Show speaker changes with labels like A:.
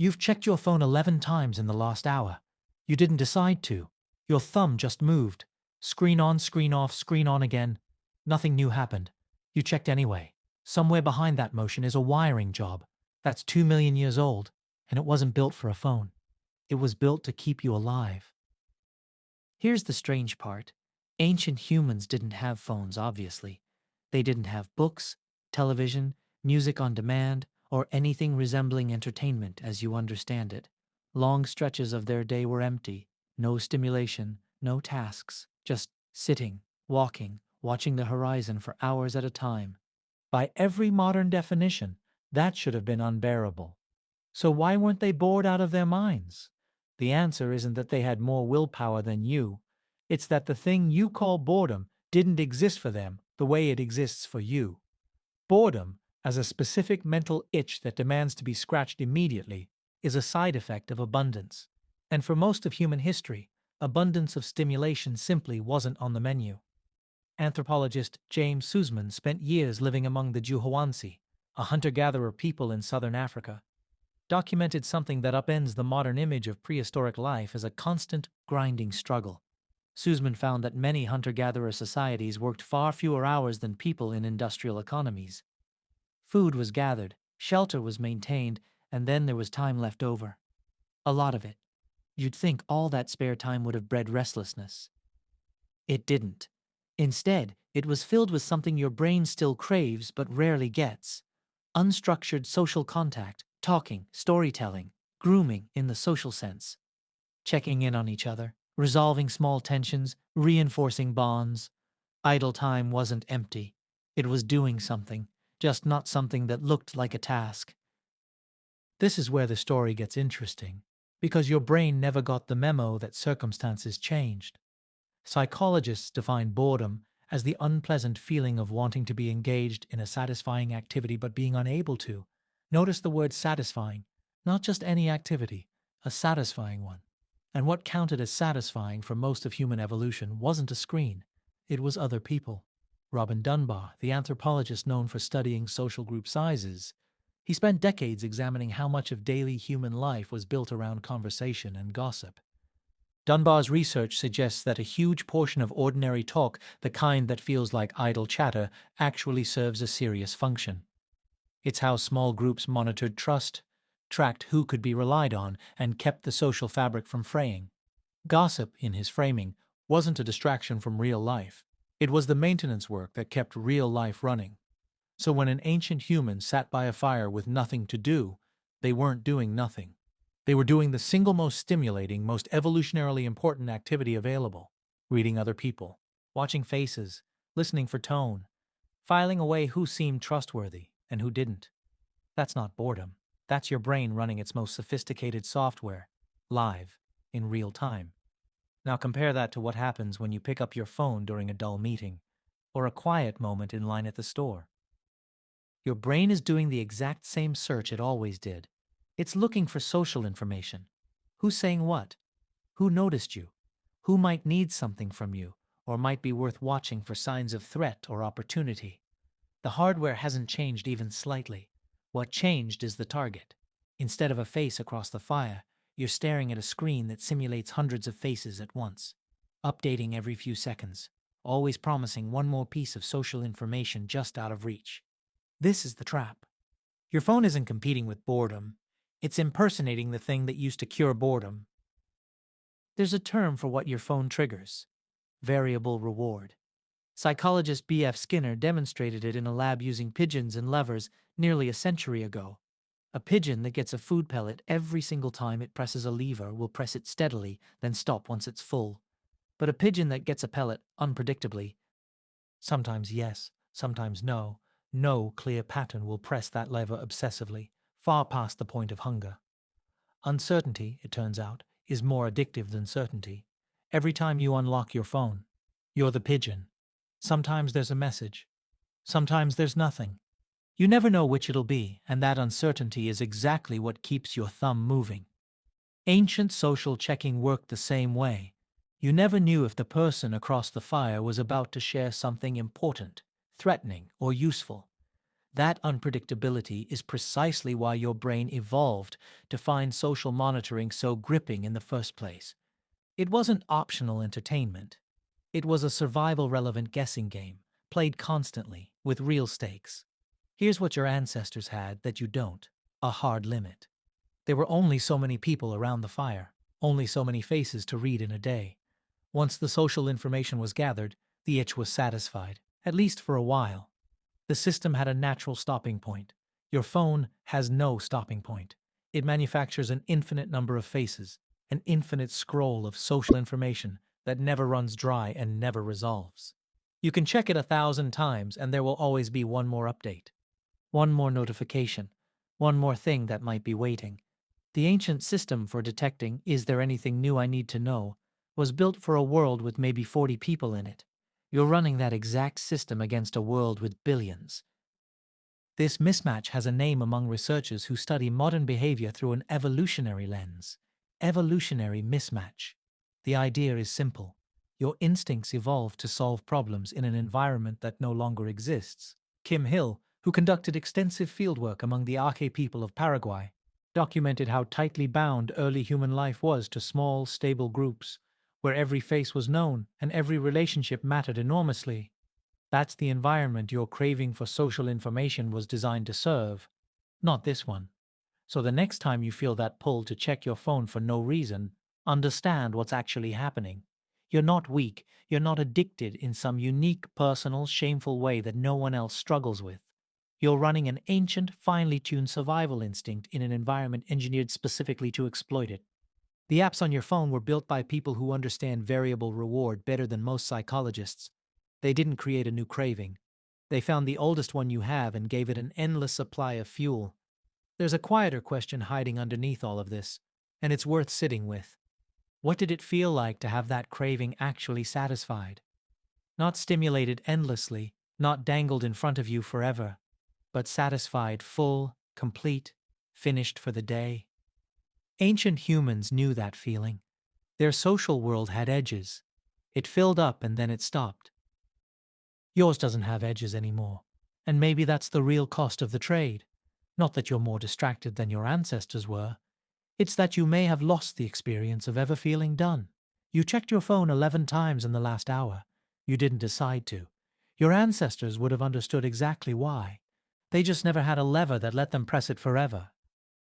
A: You've checked your phone 11 times in the last hour. You didn't decide to. Your thumb just moved. Screen on, screen off, screen on again. Nothing new happened. You checked anyway. Somewhere behind that motion is a wiring job. That's 2 million years old, and it wasn't built for a phone. It was built to keep you alive. Here's the strange part. Ancient humans didn't have phones, obviously. They didn't have books, television, music on demand, or anything resembling entertainment as you understand it. Long stretches of their day were empty. No stimulation, no tasks, just sitting, walking, watching the horizon for hours at a time. By every modern definition, that should have been unbearable. So why weren't they bored out of their minds? The answer isn't that they had more willpower than you. It's that the thing you call boredom didn't exist for them the way it exists for you. Boredom, as a specific mental itch that demands to be scratched immediately, is a side effect of abundance. And for most of human history, abundance of stimulation simply wasn't on the menu. Anthropologist James Suzman spent years living among the Juhwansi, a hunter-gatherer people in southern Africa. Documented something that upends the modern image of prehistoric life as a constant, grinding struggle. Suzman found that many hunter-gatherer societies worked far fewer hours than people in industrial economies. Food was gathered, shelter was maintained, and then there was time left over. A lot of it. You'd think all that spare time would have bred restlessness. It didn't. Instead, it was filled with something your brain still craves but rarely gets. Unstructured social contact, talking, storytelling, grooming in the social sense. Checking in on each other, resolving small tensions, reinforcing bonds. Idle time wasn't empty. It was doing something, just not something that looked like a task. This is where the story gets interesting, because your brain never got the memo that circumstances changed. Psychologists define boredom as the unpleasant feeling of wanting to be engaged in a satisfying activity but being unable to. Notice the word satisfying, not just any activity, a satisfying one. And what counted as satisfying for most of human evolution wasn't a screen, it was other people. Robin Dunbar, the anthropologist known for studying social group sizes, he spent decades examining how much of daily human life was built around conversation and gossip. Dunbar's research suggests that a huge portion of ordinary talk, the kind that feels like idle chatter, actually serves a serious function. It's how small groups monitored trust, tracked who could be relied on, and kept the social fabric from fraying. Gossip, in his framing, wasn't a distraction from real life. It was the maintenance work that kept real life running. So when an ancient human sat by a fire with nothing to do, they weren't doing nothing. They were doing the single most stimulating, most evolutionarily important activity available: reading other people, watching faces, listening for tone, filing away who seemed trustworthy and who didn't. That's not boredom. That's your brain running its most sophisticated software, live, in real time. Now compare that to what happens when you pick up your phone during a dull meeting, or a quiet moment in line at the store. Your brain is doing the exact same search it always did. It's looking for social information. Who's saying what? Who noticed you? Who might need something from you, or might be worth watching for signs of threat or opportunity? The hardware hasn't changed even slightly. What changed is the target. Instead of a face across the fire, you're staring at a screen that simulates hundreds of faces at once, updating every few seconds, always promising one more piece of social information just out of reach. This is the trap. Your phone isn't competing with boredom. It's impersonating the thing that used to cure boredom. There's a term for what your phone triggers: variable reward. Psychologist B.F. Skinner demonstrated it in a lab using pigeons and levers nearly a century ago. A pigeon that gets a food pellet every single time it presses a lever will press it steadily, then stop once it's full. But a pigeon that gets a pellet unpredictably, sometimes yes, sometimes no, no clear pattern, will press that lever obsessively, far past the point of hunger. Uncertainty, it turns out, is more addictive than certainty. Every time you unlock your phone, you're the pigeon. Sometimes there's a message. Sometimes there's nothing. You never know which it'll be, and that uncertainty is exactly what keeps your thumb moving. Ancient social checking worked the same way. You never knew if the person across the fire was about to share something important, threatening, or useful. That unpredictability is precisely why your brain evolved to find social monitoring so gripping in the first place. It wasn't optional entertainment. It was a survival-relevant guessing game, played constantly, with real stakes. Here's what your ancestors had that you don't: a hard limit. There were only so many people around the fire, only so many faces to read in a day. Once the social information was gathered, the itch was satisfied, at least for a while. The system had a natural stopping point. Your phone has no stopping point. It manufactures an infinite number of faces, an infinite scroll of social information that never runs dry and never resolves. You can check it 1,000 times and there will always be one more update, one more notification, one more thing that might be waiting. The ancient system for detecting "is there anything new I need to know" was built for a world with maybe 40 people in it. You're running that exact system against a world with billions. This mismatch has a name among researchers who study modern behavior through an evolutionary lens. Evolutionary mismatch. The idea is simple. Your instincts evolved to solve problems in an environment that no longer exists. Kim Hill, who conducted extensive fieldwork among the Ake people of Paraguay, documented how tightly bound early human life was to small, stable groups, where every face was known and every relationship mattered enormously. That's the environment your craving for social information was designed to serve, not this one. So the next time you feel that pull to check your phone for no reason, understand what's actually happening. You're not weak, you're not addicted in some unique, personal, shameful way that no one else struggles with. You're running an ancient, finely tuned survival instinct in an environment engineered specifically to exploit it. The apps on your phone were built by people who understand variable reward better than most psychologists. They didn't create a new craving. They found the oldest one you have and gave it an endless supply of fuel. There's a quieter question hiding underneath all of this, and it's worth sitting with. What did it feel like to have that craving actually satisfied? Not stimulated endlessly, not dangled in front of you forever, but satisfied, full, complete, finished for the day. Ancient humans knew that feeling. Their social world had edges. It filled up and then it stopped. Yours doesn't have edges anymore, and maybe that's the real cost of the trade. Not that you're more distracted than your ancestors were. It's that you may have lost the experience of ever feeling done. You checked your phone 11 times in the last hour. You didn't decide to. Your ancestors would have understood exactly why. They just never had a lever that let them press it forever.